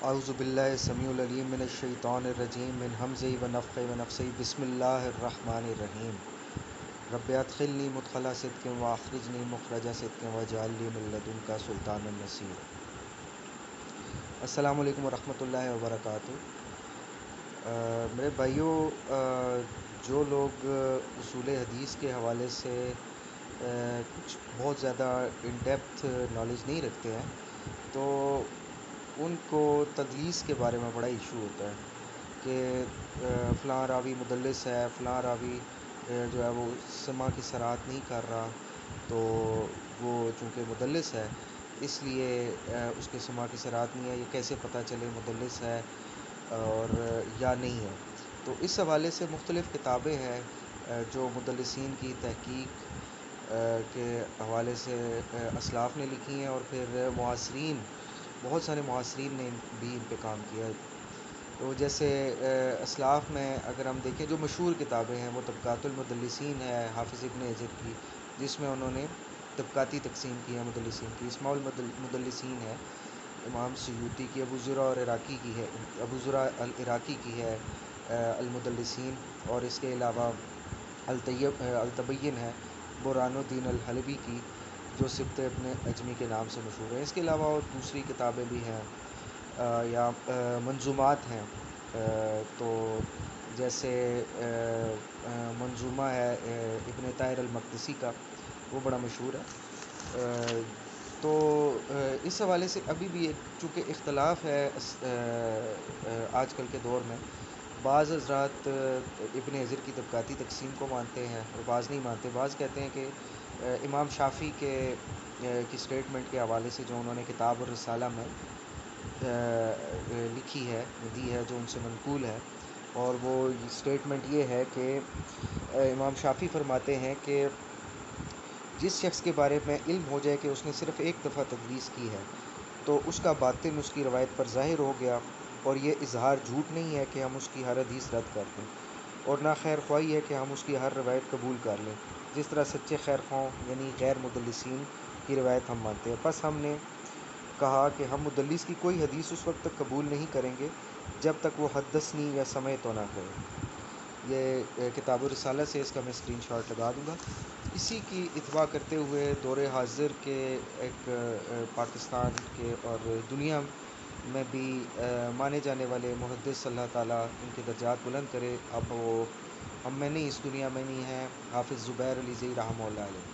اعوذ باللہ السمیع العلیم من الشیطان الرجیم من حمزہ ونفخہ ونفثہ بسم اللہ الرحمن الرحیم رب ادخلنی مدخل صدق واخرجنی مخرج صدق واجعل لی من لدنک سلطانا نصیرا۔ السلام علیکم ورحمۃ اللہ وبرکاتہ۔ میرے بھائیوں، جو لوگ اصول حدیث کے حوالے سے کچھ بہت زیادہ ان ڈیپتھ نالج نہیں رکھتے ہیں تو ان کو تدلیس کے بارے میں بڑا ایشو ہوتا ہے کہ فلاں راوی مدلس ہے، فلاں راوی جو ہے وہ سماع کی صراحت نہیں کر رہا، تو وہ چونکہ مدلس ہے اس لیے اس کے سماع کی صراحت نہیں ہے۔ یہ کیسے پتہ چلے مدلس ہے اور یا نہیں ہے؟ تو اس حوالے سے مختلف کتابیں ہیں جو مدلسین کی تحقیق کے حوالے سے اسلاف نے لکھی ہیں، اور پھر معاصرین، بہت سارے معاصرین نے بھی ان پہ کام کیا ہے۔ تو جیسے اسلاف میں اگر ہم دیکھیں جو مشہور کتابیں ہیں وہ طبقات المدلسین ہے حافظ ابن حجر کی، جس میں انہوں نے طبقاتی تقسیم کی ہے مدلسین کی۔ اسماع المدلسین ہے امام سیوطی کی، ابو زرع العراقی کی ہے، ابو زرع العراقی کی ہے المدلسین، اور اس کے علاوہ التبین ہے برہان الدین الحلبی کی، جو سبت ابن اجمی کے نام سے مشہور ہے۔ اس کے علاوہ اور دوسری کتابیں بھی ہیں یا منظومات ہیں، تو جیسے منظومہ ہے ابن طاہر المقدسی کا، وہ بڑا مشہور ہے۔ تو اس حوالے سے ابھی بھی چونکہ اختلاف ہے آج کل کے دور میں، بعض حضرات ابن حجر کی طبقاتی تقسیم کو مانتے ہیں اور بعض نہیں مانتے۔ بعض کہتے ہیں کہ امام شافعی کی سٹیٹمنٹ کے حوالے سے جو انہوں نے کتاب الرسالہ میں لکھی ہے، دی ہے، جو ان سے منقول ہے، اور وہ سٹیٹمنٹ یہ ہے کہ امام شافعی فرماتے ہیں کہ جس شخص کے بارے میں علم ہو جائے کہ اس نے صرف ایک دفعہ تدلیس کی ہے تو اس کا باطن اس کی روایت پر ظاہر ہو گیا، اور یہ اظہار جھوٹ نہیں ہے کہ ہم اس کی ہر حدیث رد کر دیں، اور نہ خیر خواہی ہے کہ ہم اس کی ہر روایت قبول کر لیں، جس طرح سچے خیر خواہوں یعنی غیر مدلسین کی روایت ہم مانتے ہیں۔ پس ہم نے کہا کہ ہم مدلس کی کوئی حدیث اس وقت تک قبول نہیں کریں گے جب تک وہ حدثنی یا سمعت نہ کہے۔ یہ کتاب الرسالہ سے اس کا میں اسکرین شاٹ لگا دوں گا۔ اسی کی اتباع کرتے ہوئے دور حاضر کے ایک پاکستان کے اور دنیا میں بھی مانے جانے والے محدث، اللہ تعالیٰ ان کے درجات بلند کرے، اب وہ ہم میں نہیں، اس دنیا میں نہیں ہیں، حافظ زبیر علی زئی رحمہ اللہ علیہ،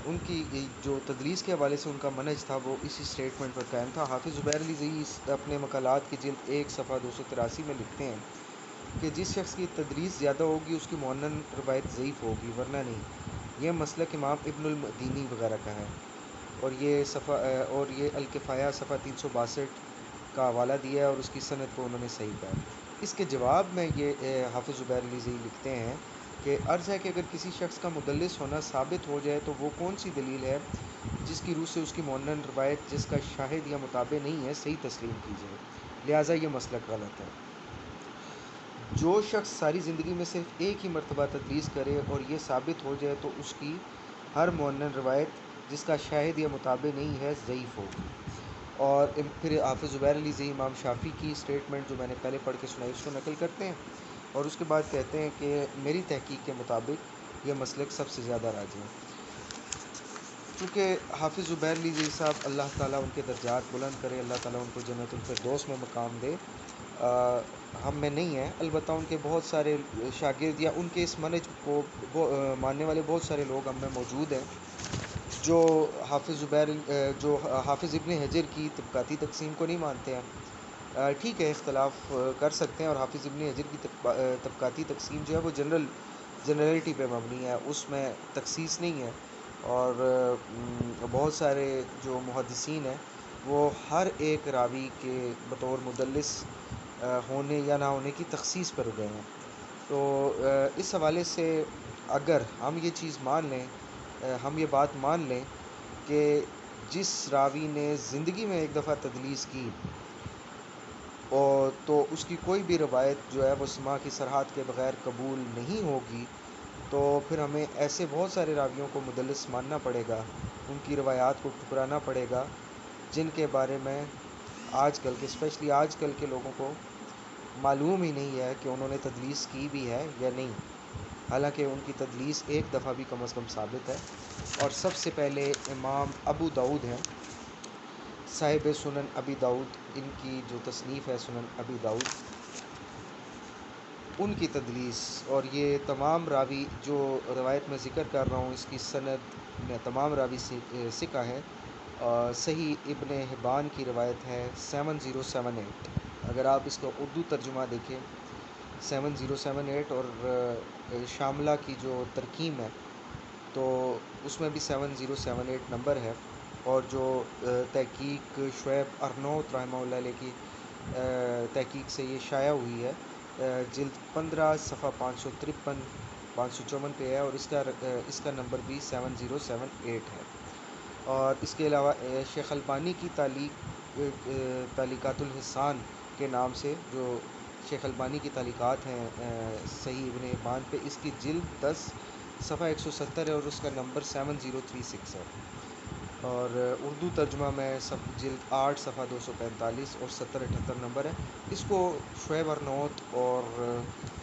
ان کی جو تدلیس کے حوالے سے ان کا منہج تھا وہ اسی سٹیٹمنٹ پر قائم تھا۔ حافظ زبیر علی زئی اپنے مقالات کی جلد 1 صفحہ 283 میں لکھتے ہیں کہ جس شخص کی تدلیس زیادہ ہوگی اس کی معنن روایت ضعیف ہوگی، ورنہ نہیں۔ یہ مسلک امام ابن المدینی وغیرہ کا ہے، اور یہ الکفایہ صفحہ 362 کا حوالہ دیا ہے، اور اس کی سند کو انہوں نے صحیح کہا۔ اس کے جواب میں یہ حافظ زبیر علی زئی لکھتے ہیں کہ عرض ہے کہ اگر کسی شخص کا مدلس ہونا ثابت ہو جائے تو وہ کون سی دلیل ہے جس کی روح سے اس کی معنن روایت جس کا شاہد یا متابع نہیں ہے صحیح تسلیم کی جائے؟ لہٰذا یہ مسلک غلط ہے۔ جو شخص ساری زندگی میں صرف ایک ہی مرتبہ تدلیس کرے اور یہ ثابت ہو جائے تو اس کی ہر معنن روایت جس کا شاہد یا متابع نہیں ہے ضعیف ہوگی۔ اور پھر حافظ زبیر علی زئی امام شافعی کی سٹیٹمنٹ جو میں نے پہلے پڑھ کے سنائی اس کو نقل کرتے ہیں، اور اس کے بعد کہتے ہیں کہ میری تحقیق کے مطابق یہ مسلک سب سے زیادہ راجح ہے۔ چونکہ حافظ زبیر علی زئی صاحب، اللہ تعالیٰ ان کے درجات بلند کرے، اللہ تعالیٰ ان کو جنت الفردوس میں مقام دے، ہم میں نہیں ہیں، البتہ ان کے بہت سارے شاگرد یا ان کے اس منہج کو ماننے والے بہت سارے لوگ ہم میں موجود ہیں جو حافظ ابن حجر کی طبقاتی تقسیم کو نہیں مانتے ہیں۔ ٹھیک ہے، اختلاف کر سکتے ہیں، اور حافظ ابن حجر کی طبقاتی تقسیم جو ہے وہ جنرلٹی پہ مبنی ہے، اس میں تخصیص نہیں ہے، اور بہت سارے جو محدثین ہیں وہ ہر ایک راوی کے بطور مدلس ہونے یا نہ ہونے کی تخصیص پر گئے ہیں۔ تو اس حوالے سے اگر ہم یہ چیز مان لیں، ہم یہ بات مان لیں کہ جس راوی نے زندگی میں ایک دفعہ تدلیس کی اور تو اس کی کوئی بھی روایت جو ہے وہ سماع کی صراحت کے بغیر قبول نہیں ہوگی، تو پھر ہمیں ایسے بہت سارے راویوں کو مدلس ماننا پڑے گا، ان کی روایات کو ٹھکرانا پڑے گا، جن کے بارے میں آج کل کے اسپیشلی آج کل کے لوگوں کو معلوم ہی نہیں ہے کہ انہوں نے تدلیس کی بھی ہے یا نہیں، حالانکہ ان کی تدلیس ایک دفعہ بھی کم از کم ثابت ہے۔ اور سب سے پہلے امام ابو داؤد ہیں، صاحب سنن ابی داؤد، ان کی جو تصنیف ہے سنن ابی داؤد، ان کی تدلیس اور یہ تمام راوی جو روایت میں ذکر کر رہا ہوں اس کی سند میں تمام راوی ثقہ ہے۔ صحیح ابن حبان کی روایت ہے 7078، اگر آپ اس کا اردو ترجمہ دیکھیں 7078، اور شاملہ کی جو ترکیم ہے تو اس میں بھی 7078 نمبر ہے، اور جو تحقیق شعیب ارنوت رحمہ اللہ علیہ کی تحقیق سے یہ شائع ہوئی ہے، جلد 15 صفحہ 553 554 پہ ہے، اور اس کا نمبر بھی 7078 ہے۔ اور اس کے علاوہ شیخ البانی کی تعلیقات الحسان کے نام سے جو شیخ البانی کی تعلیقات ہیں صحیح ابن حبان پہ، اس کی جلد 10 صفحہ 170 ہے، اور اس کا نمبر 7036 ہے۔ اور اردو ترجمہ میں جلد 8 صفحہ 245 اور 7078 نمبر ہے۔ اس کو شعیب ارنوت اور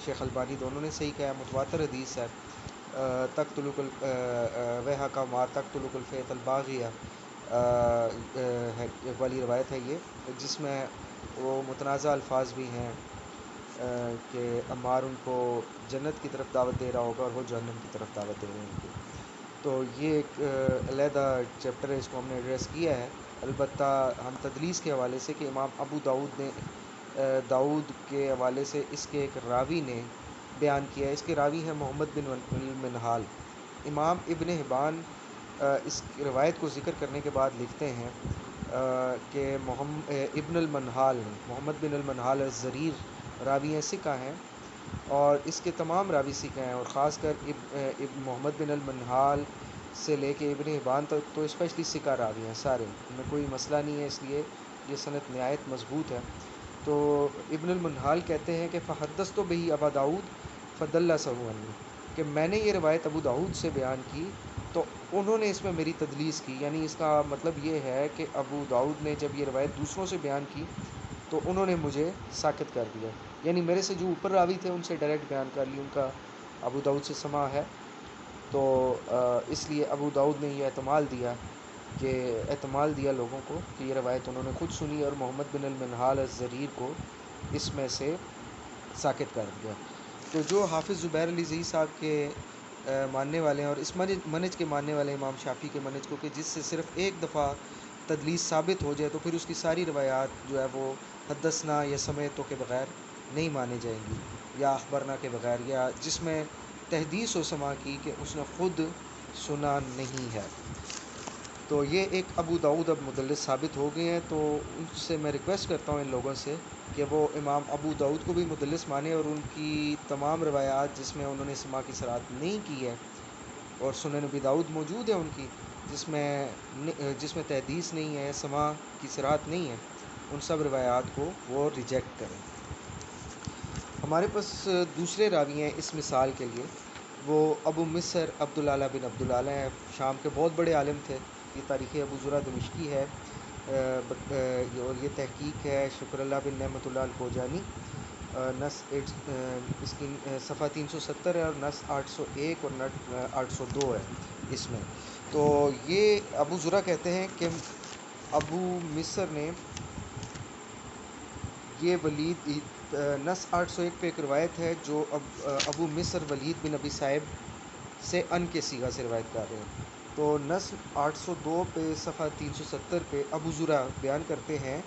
شیخ البانی دونوں نے صحیح کہا ہے، متواتر حدیث ہے۔ تقتلک وحق ما تقتلک الفیت الباغیہ والی روایت ہے یہ، جس میں وہ متنازع الفاظ بھی ہیں کہ عمار ان کو جنت کی طرف دعوت دے رہا ہوگا اور وہ جہنم کی طرف دعوت دے رہے ہوں گے۔ تو یہ ایک علیحدہ چیپٹر ہے، اس کو ہم نے ایڈریس کیا ہے۔ البتہ ہم تدلیس کے حوالے سے کہ امام ابو داؤد کے حوالے سے اس کے ایک راوی نے بیان کیا ہے، اس کے راوی ہیں محمد بن المنہال۔ امام ابن حبان اس روایت کو ذکر کرنے کے بعد لکھتے ہیں کہ ابن المنہال نے، محمد بن المنہال الزریر راوی ہیں، ثقہ ہیں، اور اس کے تمام راوی ثقہ ہیں، اور خاص کر محمد بن المنہال سے لے کے ابن حبان تک تو اسپیشلی ثقہ راوی ہیں سارے، ان میں کوئی مسئلہ نہیں ہے، اس لیے یہ سند نہایت مضبوط ہے۔ تو ابن المنہال کہتے ہیں کہ فحدثت بہ ابا داؤد فدلسہ عنی، کہ میں نے یہ روایت ابو داؤد سے بیان کی تو انہوں نے اس میں میری تدلیس کی، یعنی اس کا مطلب یہ ہے کہ ابو داؤد نے جب یہ روایت دوسروں سے بیان کی تو انہوں نے مجھے ساکت کر دیا، یعنی میرے سے جو اوپر راوی تھے ان سے ڈائریکٹ بیان کر لی، ان کا ابو داؤد سے سماع ہے، تو اس لیے ابو داؤد نے یہ احتمال دیا لوگوں کو کہ یہ روایت انہوں نے خود سنی، اور محمد بن المنہال الزریر کو اس میں سے ساکت کر دیا۔ تو جو حافظ زبیر علی زئی صاحب کے ماننے والے ہیں، اور اس منہج کے ماننے والے امام شافعی کے منہج کو، کہ جس سے صرف ایک دفعہ تدلیس ثابت ہو جائے تو پھر اس کی ساری روایات جو ہے وہ حدثنا یا سمعتو کے بغیر نہیں مانے جائیں گی، یا اخبرنا کے بغیر، یا جس میں تحدیث و سماع کی کہ اس نے خود سنا نہیں ہے۔ تو یہ ایک ابو داؤد اب مدلس ثابت ہو گئے ہیں، تو ان سے میں ریکویسٹ کرتا ہوں ان لوگوں سے کہ وہ امام ابو داؤد کو بھی مدلس مانے، اور ان کی تمام روایات جس میں انہوں نے سماع کی صراحت نہیں کی ہے، اور سنن ابی داؤد موجود ہے ان کی جس میں تحدیث نہیں ہے، سماع کی صراحت نہیں ہے، ان سب روایات کو وہ ریجیکٹ کریں۔ ہمارے پاس دوسرے راوی ہیں اس مثال کے لیے، وہ ابو مصر عبداللہ بن عبداللہ ہیں، شام کے بہت بڑے عالم تھے۔ یہ تاریخ ابو زرع دمشقی ہے، اور یہ تحقیق ہے شکر اللہ بن نعمت اللہ الکوجانی، اس کی صفحہ 370 ہے، اور نس 801 اور نٹ 802 ہے اس میں۔ تو یہ ابو زرع کہتے ہیں کہ ابو مصر نے یہ نس 801 پہ ایک روایت ہے جو ابو مصر ولید بن ابی صائب سے ان کے صیغہ سے روایت کر رہے ہیں۔ تو نس 802 پہ صفحہ 370 پہ ابو زرع بیان کرتے ہیں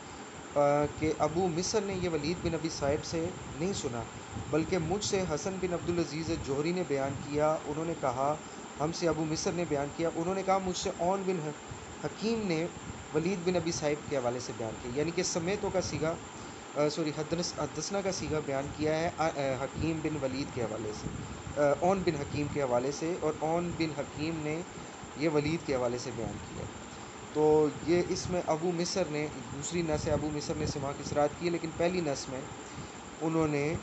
کہ ابو مصر نے یہ ولید بن ابی صائب سے نہیں سنا، بلکہ مجھ سے حسن بن عبدالعزیز جوہری نے بیان کیا، انہوں نے کہا ہم سے ابو مصر نے بیان کیا، انہوں نے کہا مجھ سے عون بن حکیم نے ولید بن ابی صائب کے حوالے سے بیان کیا، یعنی کہ سمیتوں کا صیغہ حدثنا کا صیغہ بیان کیا ہے حکیم بن ولید کے حوالے سے، عون بن حکیم کے حوالے سے، اور عون بن حکیم نے یہ ولید کے حوالے سے بیان کیا۔ تو یہ اس میں ابو مصر نے دوسری نس ہے، ابو مصر نے سماع کی صراحت کی ہے، لیکن پہلی نس میں انہوں نے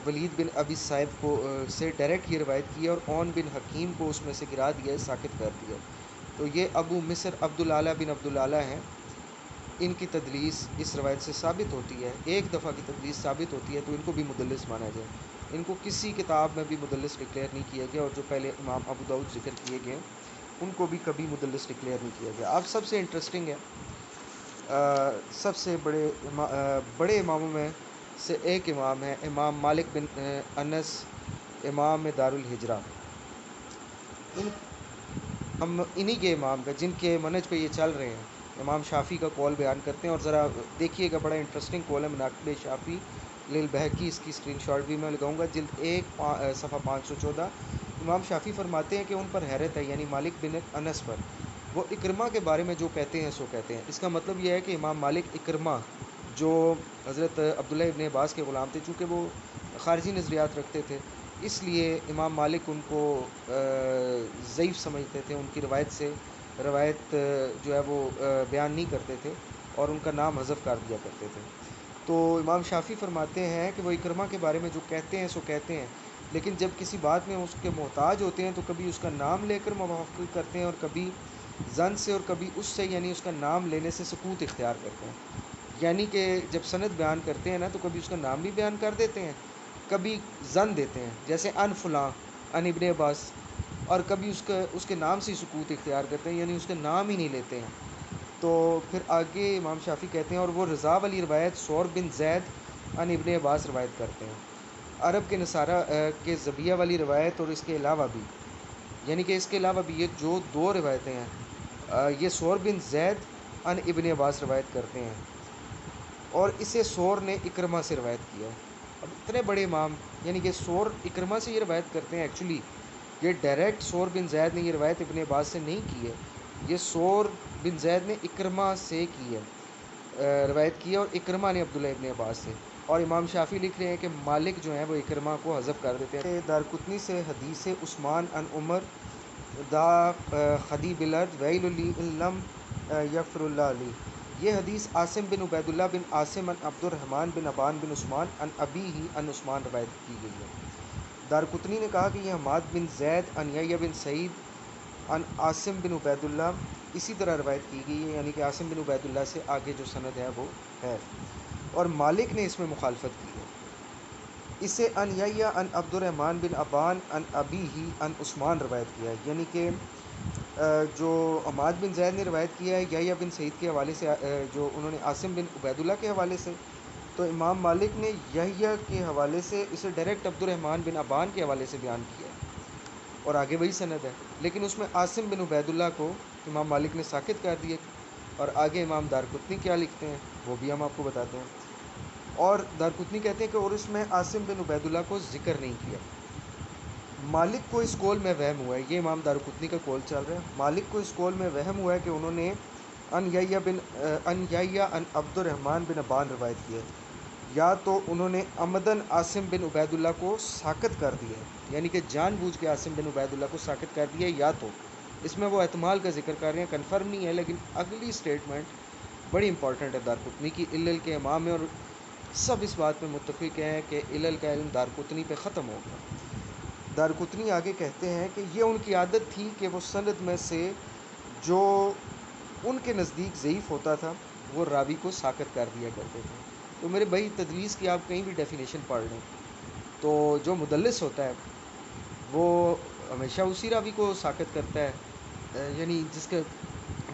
ولید بن ابی صائب کو سے ڈائریکٹ یہ روایت کی ہے، اور عون بن حکیم کو اس میں سے گرا دیا ہے، ساکت کر دیا ہے۔ تو یہ ابو مصر عبداللہ بن عبداللہ ہیں، ان کی تدلیس اس روایت سے ثابت ہوتی ہے، ایک دفعہ کی تدلیس ثابت ہوتی ہے، تو ان کو بھی مدلس مانا جائے۔ ان کو کسی کتاب میں بھی مدلس ڈکلیئر نہیں کیا گیا، اور جو پہلے امام ابو داؤد ذکر کیے گئے ان کو بھی کبھی مدلس ڈکلیئر نہیں کیا گیا۔ اب سب سے انٹرسٹنگ ہے، سب سے بڑے اماموں میں سے ایک امام ہے امام مالک بن انس، امام دارالہجرہ۔ ہم انہی کے امام کا، جن کے منہج پہ یہ چل رہے ہیں، امام شافعی کا قول بیان کرتے ہیں۔ اور ذرا دیکھیے گا، بڑا انٹرسٹنگ قول ہے مناقب شافعی للبہقی، اس کی اسکرین شاٹ بھی میں لگاؤں گا، جلد 1 صفحہ 514۔ امام شافعی فرماتے ہیں کہ ان پر حیرت ہے، یعنی مالک بن انس پر، وہ اکرمہ کے بارے میں جو کہتے ہیں سو کہتے ہیں۔ اس کا مطلب یہ ہے کہ امام مالک اکرمہ جو حضرت عبداللہ ابن عباس کے غلام تھے، چونکہ وہ خارجی نظریات رکھتے تھے، اس لیے امام مالک ان کو ضعیف سمجھتے تھے، ان کی روایت جو ہے وہ بیان نہیں کرتے تھے، اور ان کا نام حذف کر دیا کرتے تھے۔ تو امام شافعی فرماتے ہیں کہ وہ اکرمہ کے بارے میں جو کہتے ہیں سو کہتے ہیں، لیکن جب کسی بات میں اس کے محتاج ہوتے ہیں تو کبھی اس کا نام لے کر موافقت کرتے ہیں، اور کبھی زن سے، اور کبھی اس سے، یعنی اس کا نام لینے سے سکوت اختیار کرتے ہیں۔ یعنی کہ جب سند بیان کرتے ہیں نا، تو کبھی اس کا نام بھی بیان کر دیتے ہیں، کبھی زن دیتے ہیں، جیسے ان فلاں ان ابن عباس، اور کبھی اس کے نام سے ہی سکوت اختیار کرتے ہیں، یعنی اس کے نام ہی نہیں لیتے ہیں۔ تو پھر آگے امام شافعی کہتے ہیں، اور وہ رضا والی روایت سور بن زید ان ابن عباس روایت کرتے ہیں، عرب کے نصارہ کے ذبیحہ والی روایت، اور اس کے علاوہ بھی، یعنی کہ اس کے علاوہ بھی یہ جو 2 روایتیں ہیں، یہ سور بن زید ان ابن عباس روایت کرتے ہیں، اور اسے سور نے اکرمہ سے روایت کیا ہے۔ اب اتنے بڑے امام، یعنی کہ سور اکرمہ سے یہ روایت کرتے ہیں، ایکچولی یہ ڈائریکٹ سور بن زید نے یہ روایت ابن عباس سے نہیں کی ہے، یہ سور بن زید نے اکرمہ سے کی ہے، روایت کی ہے، اور اکرمہ نے عبداللہ ابن عباس سے۔ اور امام شافعی لکھ رہے ہیں کہ مالک جو ہیں وہ اکرمہ کو حذف کر دیتے ہیں۔ دارقطنی سے حدیث عثمان ان عمر دا خدی بالارض ویل لی ان لم یغفر اللہ علی، یہ حدیث عاصم بن عبید اللہ بن عاصم ان عبد الرحمن بن ابان بن عثمان ان ابی ہی ان عثمان روایت کی گئی ہے۔ دارقطنی نے کہا کہ یہ حماد بن زید ان یحییٰ بن سعید ان عاصم بن عبید اللہ اسی طرح روایت کی گئی ہے، یعنی کہ عاصم بن عبید اللہ سے آگے جو سند ہے وہ ہے، اور مالک نے اس میں مخالفت کی ہے، اسے ان یحییٰ ان عبد الرحمن بن ابان ان ابی ہی ان عثمان روایت کیا ہے، یعنی کہ جو حماد بن زید نے روایت کیا ہے یحییٰ بن سعید کے حوالے سے، جو انہوں نے عاصم بن عبید اللہ کے حوالے سے، تو امام مالک نے یحییٰ کے حوالے سے اسے ڈائریکٹ عبد الرحمن بن ابان کے حوالے سے بیان کیا ہے، اور آگے وہی سند ہے، لیکن اس میں عاصم بن عبید اللہ کو امام مالک نے ساکت کر دیا۔ اور آگے امام دارقطنی کیا لکھتے ہیں وہ بھی ہم آپ کو بتاتے ہیں، اور دارقطنی کہتے ہیں کہ اور اس میں عاصم بن عبید اللہ کو ذکر نہیں کیا۔ مالک کو اس قول میں وہم ہوا ہے، یہ امام دارقطنی کا قول چل رہا ہے، مالک کو اس قول میں وہم ہوا ہے کہ انہوں نے ان یحییٰ ان عبد الرحمن بن ابان روایت کیا ہے، یا تو انہوں نے عمدن عاصم بن عبید اللہ کو ساکت کر دیا ہے، یعنی کہ جان بوجھ کے عاصم بن عبید اللہ کو ساکت کر دیا ہے، یا تو اس میں وہ احتمال کا ذکر کر رہے ہیں، کنفرم نہیں ہے، لیکن اگلی سٹیٹمنٹ بڑی امپورٹنٹ ہے دارقطنی کی، علل کے امام ہے، اور سب اس بات میں متفق ہیں کہ علل کا علم دارقطنی پہ ختم ہو گیا۔ دارقطنی آگے کہتے ہیں کہ یہ ان کی عادت تھی کہ وہ سند میں سے جو ان کے نزدیک ضعیف ہوتا تھا وہ راوی کو ساکت کر دیا کرتے تھے۔ تو میرے بھائی تدلیس کی آپ کہیں بھی ڈیفینیشن پڑھ لیں، تو جو مدلس ہوتا ہے وہ ہمیشہ اسی راوی کو ساکت کرتا ہے، یعنی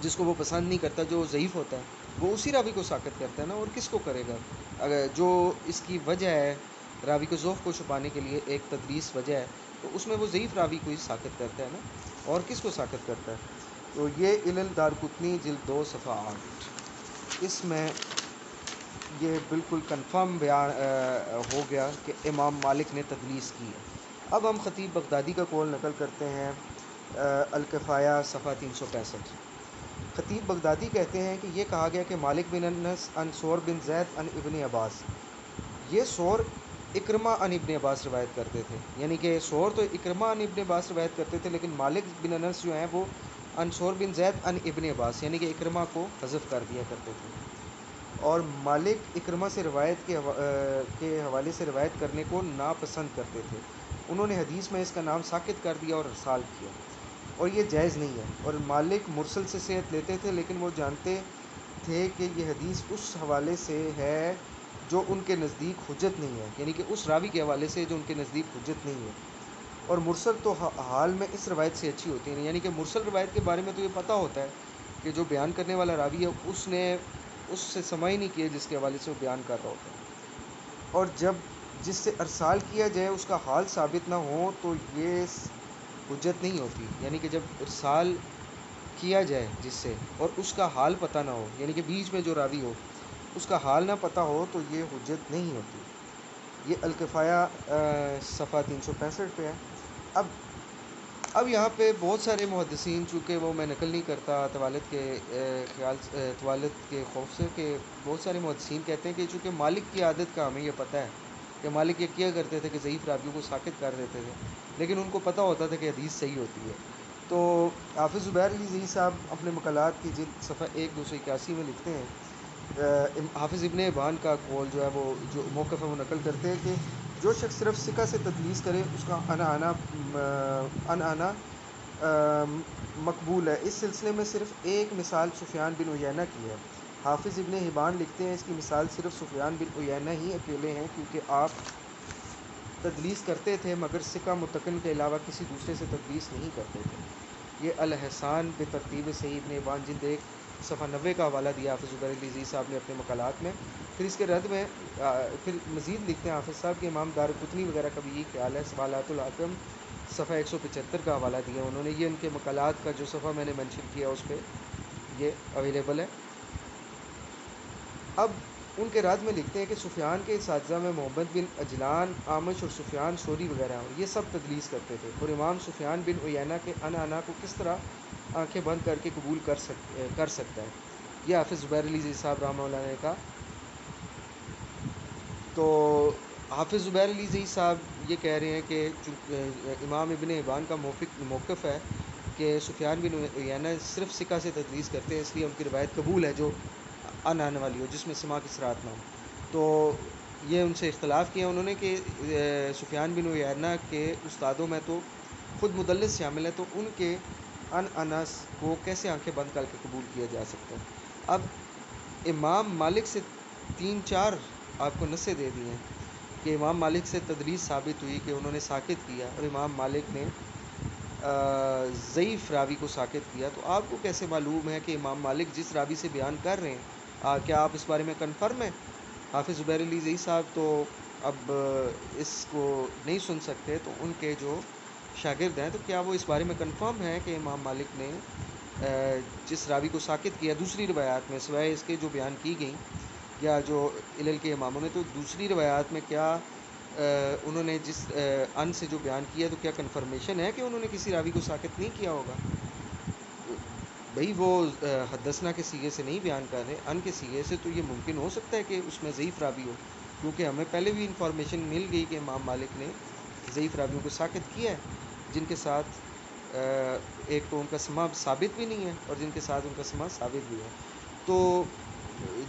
جس کو وہ پسند نہیں کرتا، جو ضعیف ہوتا ہے وہ اسی راوی کو ساکت کرتا ہے نا، اور کس کو کرے گا؟ اگر جو اس کی وجہ ہے راوی کو ذوف کو چھپانے کے لیے ایک تدلیس وجہ ہے، تو اس میں وہ ضعیف راوی کو ہی ساکت کرتا ہے نا، اور کس کو ساکت کرتا ہے؟ تو یہ علل دارقطنی جلد 2 صفحہ 8، اس میں یہ بالکل کنفرم بیان ہو گیا کہ امام مالک نے تدلیس کی ہے۔ اب ہم خطیب بغدادی کا قول نقل کرتے ہیں، الکفایہ صفحہ 365۔ خطیب بغدادی کہتے ہیں کہ یہ کہا گیا کہ مالک بن انس ان سور بن زید ان ابن عباس، یہ سور اکرمہ ان ابن عباس روایت کرتے تھے، یعنی کہ سور تو اکرمہ ان ابن عباس روایت کرتے تھے، لیکن مالک بن انس جو ہیں وہ ان سور بن زید ان ابن عباس، یعنی کہ اکرمہ کو حذف کر دیا کرتے تھے، اور مالک اکرمہ سے روایت کے حوالے سے روایت کرنے کو ناپسند کرتے تھے، انہوں نے حدیث میں اس کا نام ساکت کر دیا اور ارسال کیا، اور یہ جائز نہیں ہے، اور مالک مرسل سے صحت لیتے تھے، لیکن وہ جانتے تھے کہ یہ حدیث اس حوالے سے ہے جو ان کے نزدیک حجت نہیں ہے، یعنی کہ اس راوی کے حوالے سے جو ان کے نزدیک حجت نہیں ہے، اور مرسل تو حال میں اس روایت سے اچھی ہوتی ہے، یعنی کہ مرسل روایت کے بارے میں تو یہ پتہ ہوتا ہے کہ جو بیان کرنے والا راوی ہے اس نے اس سے سماع ہی نہیں کیا جس کے حوالے سے وہ بیان کر رہا ہوتا ہے، اور جب جس سے ارسال کیا جائے اس کا حال ثابت نہ ہو تو یہ حجت نہیں ہوتی، یعنی کہ جب ارسال کیا جائے جس سے اور اس کا حال پتہ نہ ہو، یعنی کہ بیچ میں جو راوی ہو اس کا حال نہ پتہ ہو تو یہ حجت نہیں ہوتی۔ یہ الکفایہ صفحہ 365 پہ ہے۔ اب اب یہاں پہ بہت سارے محدثین، چونکہ وہ میں نقل نہیں کرتا طوالت کے خیال طوالت کے خوف سے، کہ بہت سارے محدثین کہتے ہیں کہ چونکہ مالک کی عادت کا ہمیں یہ پتہ ہے کہ مالک یہ کیا کرتے تھے کہ ضعیف راویوں کو ساکت کر دیتے تھے، لیکن ان کو پتہ ہوتا تھا کہ حدیث صحیح ہوتی ہے۔ تو حافظ زبیر علی زئی صاحب اپنے مقالات کی جلد صفحہ 1281 میں لکھتے ہیں، حافظ ابن حبان کا قول جو ہے وہ جو موقف ہے وہ نقل کرتے ہیں کہ جو شخص صرف ثقہ سے تدلیس کرے اس کا انانا مقبول ہے۔ اس سلسلے میں صرف ایک مثال سفیان بن عیینہ کی ہے۔ حافظ ابن حبان لکھتے ہیں اس کی مثال صرف سفیان بن عیینہ ہی اکیلے ہیں، کیونکہ آپ تدلیس کرتے تھے مگر ثقہ متقن کے علاوہ کسی دوسرے سے تدلیس نہیں کرتے تھے۔ یہ الحسان بترتیب صحیح ابن حبان جلد 1 صفحہ 90 کا حوالہ دیا حافظ زبیر علی زئی صاحب نے اپنے مقالات میں۔ پھر اس کے رد میں پھر مزید لکھتے ہیں حافظ صاحب کہ امام دارقطنی وغیرہ کا بھی یہی خیال ہے۔ سوالات الحاکم صفحہ 175 کا حوالہ دیا انہوں نے، یہ ان کے مقالات کا جو صفحہ میں نے منشن کیا اس پہ یہ اویلیبل ہے۔ اب ان کے رد میں لکھتے ہیں کہ سفیان کے اساتذہ میں محمد بن عجلان، اعمش اور سفیان ثوری وغیرہ ہیں، اور یہ سب تدلیس کرتے تھے، اور امام سفیان بن عیینہ کے انا کو کس طرح آنکھیں بند کر کے قبول کر سکتا ہے، یہ حافظ زبیر علی زئی صاحب رحمہ اللہ نے کہا۔ تو حافظ زبیر علی زئی صاحب یہ کہہ رہے ہیں کہ امام ابن حبان کا موقف ہے کہ سفیان بن عیینہ صرف ثقہ سے تدلیس کرتے ہیں، اس لیے ان کی روایت قبول ہے جو آنے والی ہو جس میں سماع کی صراحت نہ ہو۔ تو یہ ان سے اختلاف کیا انہوں نے کہ سفیان بن عیینہ کے استادوں میں تو خود مدلس شامل ہے، تو ان کے انس کو کیسے آنکھیں بند کر کے قبول کیا جا سکتا ہے۔ اب امام مالک سے 3-4 آپ کو نصیں دے دی ہیں کہ امام مالک سے تدلیس ثابت ہوئی کہ انہوں نے ساکت کیا، اور امام مالک نے ضعیف راوی کو ساکت کیا، تو آپ کو کیسے معلوم ہے کہ امام مالک جس راوی سے بیان کر رہے ہیں کیا آپ اس بارے میں کنفرم ہیں؟ حافظ زبیر علی زئی صاحب تو اب اس کو نہیں سن سکتے، تو ان کے جو شاگرد ہیں تو کیا وہ اس بارے میں کنفرم ہیں کہ امام مالک نے جس راوی کو ساکت کیا دوسری روایات میں سوائے اس کے جو بیان کی گئیں یا جو علل کے اماموں نے، تو دوسری روایات میں کیا انہوں نے جس ان سے جو بیان کیا تو کیا کنفرمیشن ہے کہ انہوں نے کسی راوی کو ساکت نہیں کیا ہوگا؟ بھئی وہ حدثنا کے سیغے سے نہیں بیان کر رہے، ان کے سیغے سے، تو یہ ممکن ہو سکتا ہے کہ اس میں ضعیف راوی ہو، کیونکہ ہمیں پہلے بھی انفارمیشن مل گئی کہ امام مالک نے ضعیف راویوں کو ساکت کیا ہے، جن کے ساتھ ایک تو ان کا سماع ثابت بھی نہیں ہے اور جن کے ساتھ ان کا سماع ثابت بھی ہے۔ تو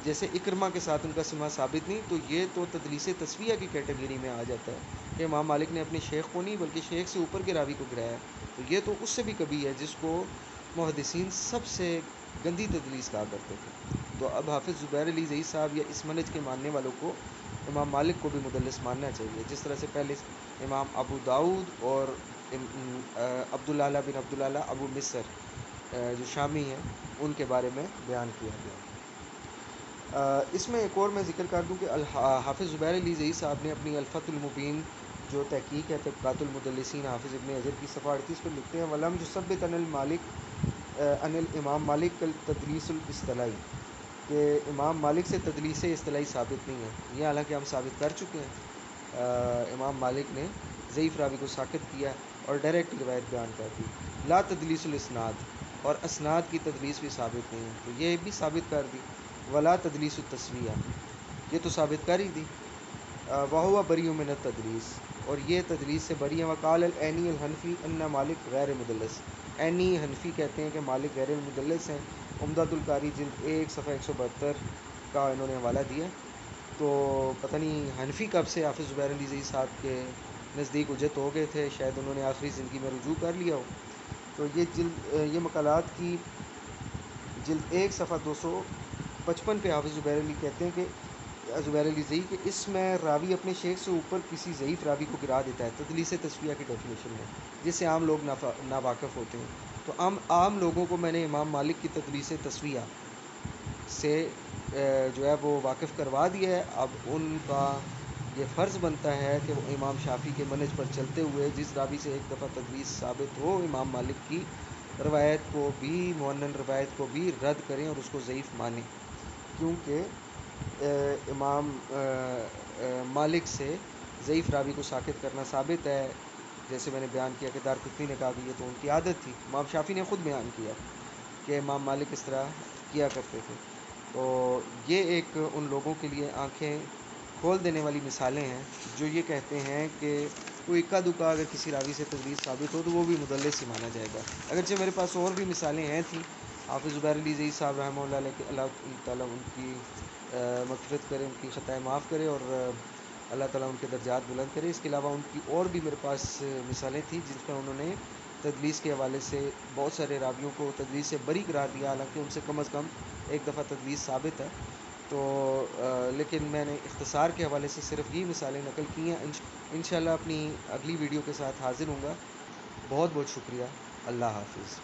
جیسے اکرمہ کے ساتھ ان کا سماع ثابت نہیں، تو یہ تو تدلیس تسویہ کی کیٹیگری میں آ جاتا ہے کہ امام مالک نے اپنے شیخ کو نہیں بلکہ شیخ سے اوپر کے راوی کو گرایا ہے، تو یہ تو اس سے بھی کبھی ہے جس کو محدثین سب سے گندی تدلیس کہا کرتے تھے۔ تو اب حافظ زبیر علی زئی صاحب یا اس منہج کے ماننے والوں کو امام مالک کو بھی مدلس ماننا چاہیے، جس طرح سے پہلے امام ابو داؤد اور عبداللہ بن عبداللہ ابو مصر جو شامی ہیں ان کے بارے میں بیان کیا گیا۔ اس میں ایک اور میں ذکر کر دوں کہ حافظ زبیر علی زئی صاحب نے اپنی الفتح المبین جو تحقیق ہے طبقات المدلسین حافظ ابن حجر کی صفحہ 38 پر لکھتے ہیں، ولم یثبت عن الامام مالک تدلیس الاصطلاحی، کہ امام مالک سے تدلیس اصطلاحی ثابت نہیں ہے، یہ حالانکہ ہم ثابت کر چکے ہیں، امام مالک نے ضعیف راوی کو ساکت کیا اور ڈائریکٹ روایت بیان کر دی۔ لا تدلیس الاسناد، اور اسناد کی تدلیس بھی ثابت نہیں ہے، تو یہ بھی ثابت کر دی۔ ولا تدلیس التسویہ، یہ تو ثابت کر ہی دی۔ وہو بری من التدلیس، اور یہ تدلیس سے بری ہیں۔ وقال العینی الحنفی ان مالک غیر مدلس، عینی حنفی کہتے ہیں کہ مالک غیر مدلس ہیں، عمدۃ القاری جلد 1 صفحہ 172 کا انہوں نے حوالہ دیا۔ تو پتہ نہیں حنفی کب سے حافظ زبیر علی زئی صاحب کے نزدیک حجت ہو گئے تھے، شاید انہوں نے آخری زندگی میں رجوع کر لیا ہو۔ تو یہ مقالات کی جلد 1 صفحہ 55 پہ حافظ زبیر علی کہتے ہیں کہ زبیر علی ضعی کہ اس میں راوی اپنے شیخ سے اوپر کسی ضعیف راوی کو گرا دیتا ہے تدلیس تسویہ کی ڈیفینیشن میں، جس سے عام لوگ ناواقف ہوتے ہیں۔ تو عام لوگوں کو میں نے امام مالک کی تدلیس تسویہ سے جو ہے وہ واقف کروا دیا ہے۔ اب ان کا یہ فرض بنتا ہے کہ وہ امام شافعی کے منہج پر چلتے ہوئے جس راوی سے ایک دفعہ تدلیس ثابت ہو، امام مالک کی روایت کو بھی، معنن روایت کو بھی رد کریں اور اس کو ضعیف مانیں، کیونکہ امام مالک سے ضعیف راوی کو ساقط کرنا ثابت ہے، جیسے میں نے بیان کیا کہ دارقطنی نے کہا کہ یہ تو ان کی عادت تھی۔ امام شافعی نے خود بیان کیا کہ امام مالک اس طرح کیا کرتے تھے۔ تو یہ ایک ان لوگوں کے لیے آنکھیں کھول دینے والی مثالیں ہیں جو یہ کہتے ہیں کہ کوئی اکا دکا اگر کسی راوی سے تدلیس ثابت ہو تو وہ بھی مدلس ہی مانا جائے گا، اگرچہ میرے پاس اور بھی مثالیں ہیں تھیں۔ حافظ زبیر علی ضعی صاحب رحمہ اللہ علیہ، اللہ تعالیٰ ان کی مغفرت کرے، ان کی خطائیں معاف کرے اور اللہ تعالیٰ ان کے درجات بلند کرے۔ اس کے علاوہ ان کی اور بھی میرے پاس مثالیں تھیں جن پہ انہوں نے تدلیس کے حوالے سے بہت سارے راویوں کو تدلیس سے بری قرار دیا، حالانکہ ان سے کم از کم ایک دفعہ تدلیس ثابت ہے۔ تو لیکن میں نے اختصار کے حوالے سے صرف یہ مثالیں نقل کی ہیں۔ انشاءاللہ اپنی اگلی ویڈیو کے ساتھ حاضر ہوں گا۔ بہت بہت شکریہ۔ اللہ حافظ۔